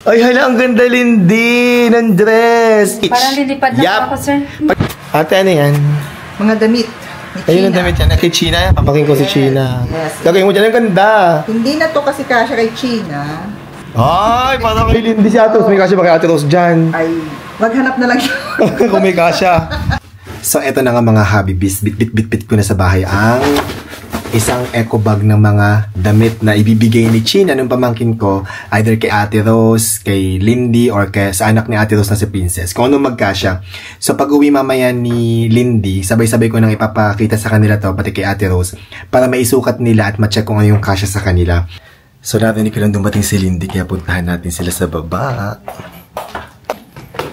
Ay, hala, ang ganda, Lindy, ng dress. Parang lilipad na ako, sir. Ate, ano yan? Mga damit. Ayun ang damit yan. Kay China. Papaking ko si China. Yes. Gagawin mo dyan, ang ganda. Hindi na to kasi kasya kay China. Ay, parang kay Lindy si Ate Rose. May kasya ba kay Ate Rose dyan? Ay, maghanap na lang siya. Kung may kasya. So, eto na nga mga hobby-bis. Bit ko na sa bahay ang isang eco bag ng mga damit na ibibigay ni China nung pamangkin ko, either kay Ate Rose, kay Lindy, or kay sa anak ni Ate Rose na si Princess. Kung anong magkasya. So, pag uwi mamaya ni Lindy, sabay-sabay ko nang ipapakita sa kanila to, pati kay Ate Rose, para maisukat nila at ma-check kung ano yung kasya sa kanila. So, narinig ko lang dumating si Lindy, kaya puntahan natin sila sa baba.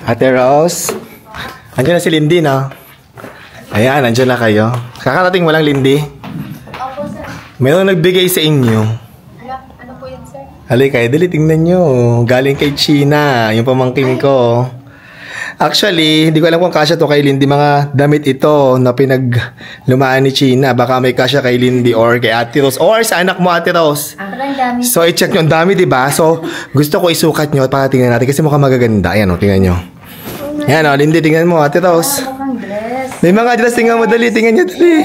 Ate Rose, andyan na si Lindy, no? Ayan, andyan na kayo. Kakarating mo lang, Lindy. Meron nagbigay sa inyo. Ano po yun, sir? Halika, dali, tingnan nyo. Galing kay China, yung pamangkin ko. Actually, hindi ko alam kung kasya to kay Lindy. Mga damit ito na pinaglumaan ni China. Baka may kasya kay Lindy or kay Ate Rose or sa anak mo, Ate Rose. Dami. So, i-check nyo. Ang dami, diba? So, gusto ko isukat nyo para tingnan natin kasi mukhang magaganda. Ayan o, tingnan nyo. Ayan o, Lindy, tingnan mo, Ate Rose. Mukhang dress. May mga dress, tingnan mo, dali. Tingnan nyo, dali.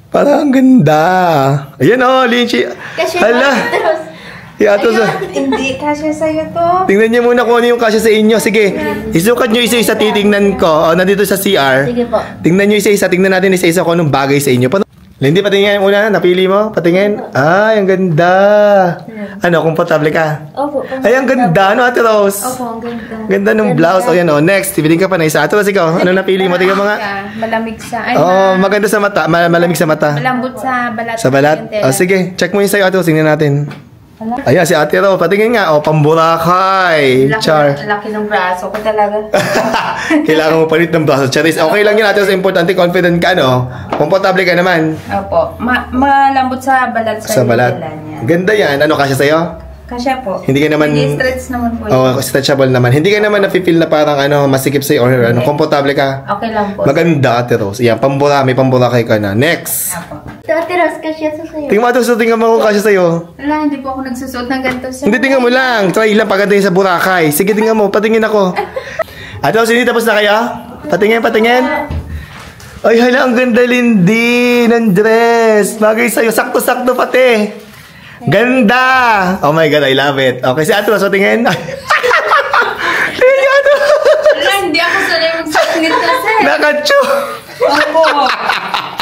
Parang ang ganda. Ayan o, Lindy. Hala. Ate Rose. Hindi, kasya sa'yo to. Tingnan niyo muna kung ano yung kasya sa inyo. Sige, isukat nyo isa-isa, titingnan ko. O, nandito sa CR. Sige po. Tingnan nyo isa-isa, tingnan natin isa-isa kung anong bagay sa inyo. Lindy, patingin muna. Napili mo? Patingin. Ay, ang ganda. Ano, komportable ka? Opo. Ay, ang ganda. Ano, Ate Rose? Opo, ang ganda. Ganda ng blouse. O, yan o. Next, pipiling ka pa na isa. Ate Rose, ikaw. Ano napili mo? Tingnan mo nga. Malamig sa... Ay, Maganda sa mata. Malamig sa mata. malambot sa balat. Sa balat? O, sige. Check mo yung sa'yo, Ate Rose. Tingnan natin. Ayan, si Ate Rose. Patingin nga. O, pamburakay. Char. Laki ng braso ko talaga. Kailangan mo palit ng braso. Charis, okay lang yun, Ate Rose. Importante, confident ka, no? Komportable ka naman. Opo. Malambot sa balat. Sa balat. Ganda yan. Ano, kasya sa'yo? Kasya po. Hindi ka naman... Hindi stretch naman po. Oo, stretchable naman. Hindi ka naman na-feel na parang masikip sa'yo or ano, komportable ka. Okay lang po. Maganda, Ate Rose. Yan, may pamburakay ka na. Next. Opo. Ate Rose, kasya sa sayo. Tingnan mo, Ate Rose, tingnan mo kung kasya sa'yo. Wala, hindi po ako nagsusuot ng ganito. Hindi, tingnan mo lang. Try lang, paganda yung sa Boracay. Sige, tingnan mo. Patingin ako. Ate Rose, hindi tapos na kayo? Patingin. Ay, hala, ang ganda, Lindy, ng dress. Bagay sa'yo. Sakto-sakto pati. Ganda! Oh my God, I love it. Okay, si Ate Rose, patingin. Tingnan niyo, Ate Rose. Wala, hindi ako sanay magsuot nito, sir. Nakachu! Opo.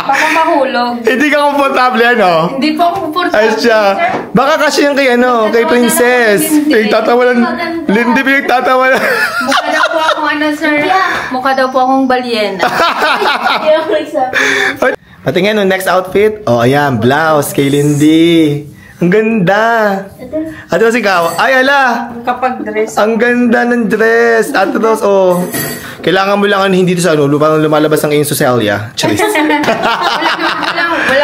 Baka mahulog. Hindi ka komportable, ano? Hindi po ako komportable, Ay siya. sir. Baka kasi yan kay kay Princess. Pinagtatawanan. Lindy, pinagtatawanan. Mukha daw po akong sir. Mukha daw po akong balyena. Hindi ako nagsabi. Patingin, next outfit. Oh, ayan, blouse kay Lindy. Ang ganda. Ate Rose, ikaw. Ay, ala. Kapag dress. Ang ganda ng dress. Ate Rose, oh. Kailangan mo lang hindi ito sa parang lumalabas ang iyong soselya. Charis. Wala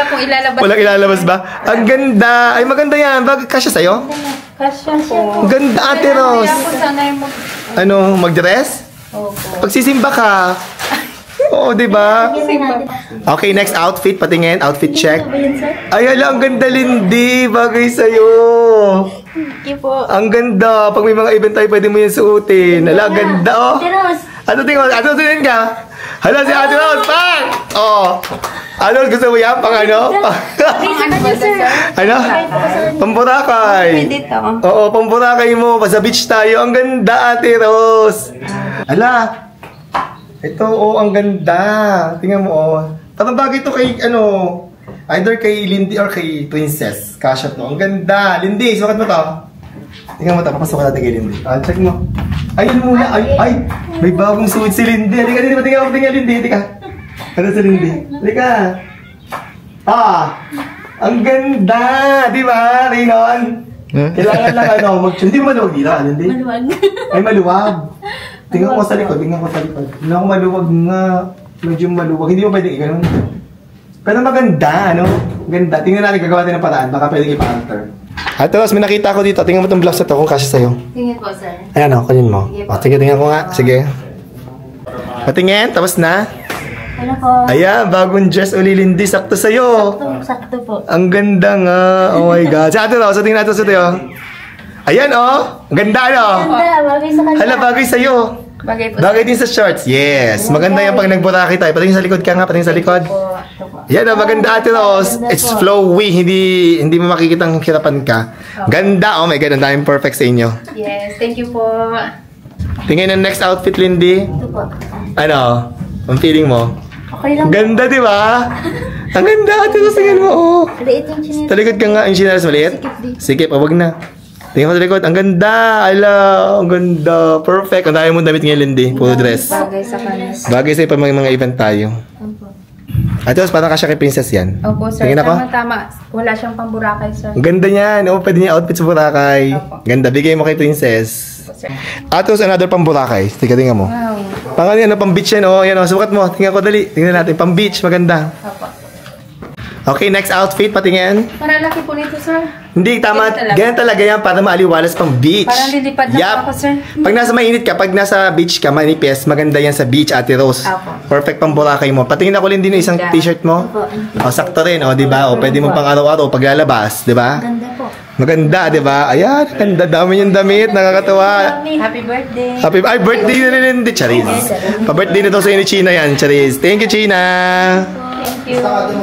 pong ilalabas. Walang ilalabas ba? Ang ganda. Ay, maganda yan. Kasya sa'yo? Kasya po. Ang ganda, Ate Rose. Kaya ako sanay Ano, mag-dress? Opo. Pagsisimba ka. Oo, diba? Okay, next outfit. Patingin. Outfit check. Ay, hala, ang ganda, Lindy. Bagay sa'yo. Thank you po. Ang ganda. Pag may mga event tayo, pwede mo yan suotin. Hala, ganda, oh. Ate Rose. Ano tingin mo? Ano tingin ka? Hala, si Ate Rose. Pang! Oh. Ano, gusto mo yan? Pang ano? Ano? Pamburakay. Dito. Oo, pamburakay mo. Pa sa beach tayo. Ang ganda, Ate Rose. Hala. Ito, oh, ang ganda. Tingnan mo, oh. Parang bagay ito kay, either kay Lindy or kay Princess. Kasha to. Ang ganda. Lindy, sukat mo to. Tingnan mo to. Papasukan natin kay Lindy. Check mo. Ayun muna. Ay, may bagong suit si Lindy. Halika, dito. Tingnan Lindy. Halika. Ano si Lindy? Halika. Ang ganda. Di ba, Raynon? Kailangan lang, hindi mo maluwag dito, Lindy? Maluwag. Ay, maluwag. Tingnan ko sa likod. Tingnan ko maluwag nga. Medyo maluwag. Hindi mo pwedeng ganun. Pero maganda, ano? Ganda. Tingnan natin, gagawa natin ng paraan. Baka pwedeng ipa-alter. Ate Rose, may nakita ko dito. Tingnan mo itong blouse na to kung kasya sa'yo. Tingin po, sir. Ayan o, kunin mo. Sige, tingnan ko nga. Sige. Patingin, tapos na. Ano po? Ayan, bagong dress uli, Lindy. Sakto sa'yo. Sakto po. Ang ganda nga. Oh my God. Si Ate Rose, tingnan natin sa tayo. Ayan, oh. Ang ganda, ano? Ganda, bagay sa kanya. Hala, bagay sa'yo. Bagay po. Bagay din sa shorts. Yes. Maganda yan pag nagburaki tayo. Patingin sa likod ka nga. Patingin sa likod. Po. Yan, oh. Maganda, Ate Rose. Maganda It's po. flowy. Hindi mo makikitang hirapan ka. Ganda. Oh my God. Ang daming perfect sa inyo. Yes, thank you po. Tingin ang next outfit, Lindy. Ito po. Ano? Ang feeling mo? Okay lang. Ganda, di ba? Ang ganda, Ate Rose. Tingnan mo, oh. Liit yung chinelas. Talikod ka nga. Yung chinelas maliit? Sikip, wag na. Tingnan mo sa likod. Ang ganda. Ala, ang ganda. Perfect. Ang dami mong damit ngayon, Lindy. Puro dress. Bagay sa kanya. Bagay sa'yo pa mga event tayo. Opo. Ate Rose, parang kasya kay Princess yan. Opo, sir. Tingin ako. Tama. Wala siyang pamburakay, sir. Ang ganda niyan. Oo, pwede niya outfit sa Boracay. Opo. Ganda. Bigay mo kay Princess. Opo, sir. Ate Rose, another pang Boracay. Tingnan mo. Wow. Pang ano yan, pang beach yan. Oh, yan, oh. Sukat mo. Tingnan ko, dali. Tingnan natin. Pang beach. Maganda. Opo. Okay, next outfit. Patingin. Maralaki po nito, sir. Hindi, tama. Ganyan talaga. Ganyan talaga yan para maaliwalas pang beach. Parang lilipad na po ako, sir. Pag nasa mainit ka, pag nasa beach ka, manipis, maganda yan sa beach, Ate Rose. Opo. Perfect pang Boracay mo. Patingin ako din din yung isang Ganda. t-shirt mo. O, sakto rin, o, di ba? O, pwede mo pang araw-araw paglalabas, di ba? Ganda po. Maganda, di ba? Ayan, ganda. Dami yung damit. Nakakatawa. Happy birthday. Ay, birthday na rin din. Charis. Pa-birthday na daw sa'yo ni China yan, Charis. Thank you, China. Thank you.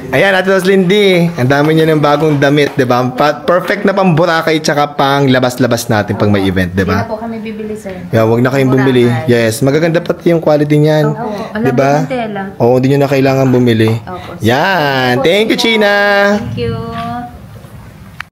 Ayan, Ate Rose Lindy. Ang dami niya ng bagong damit, di ba? Perfect na pang Boracay tsaka pang labas-labas natin pag may event, di Hindi na ba? po kami bibili, sir. Yeah, wag na kayong bumili. Boracay. Yes, magaganda pati yung quality niyan. Opo. Di ba? Alam ko, tela. Oo, hindi nyo na kailangan bumili. Opo. Yan. Thank you, China. Thank you.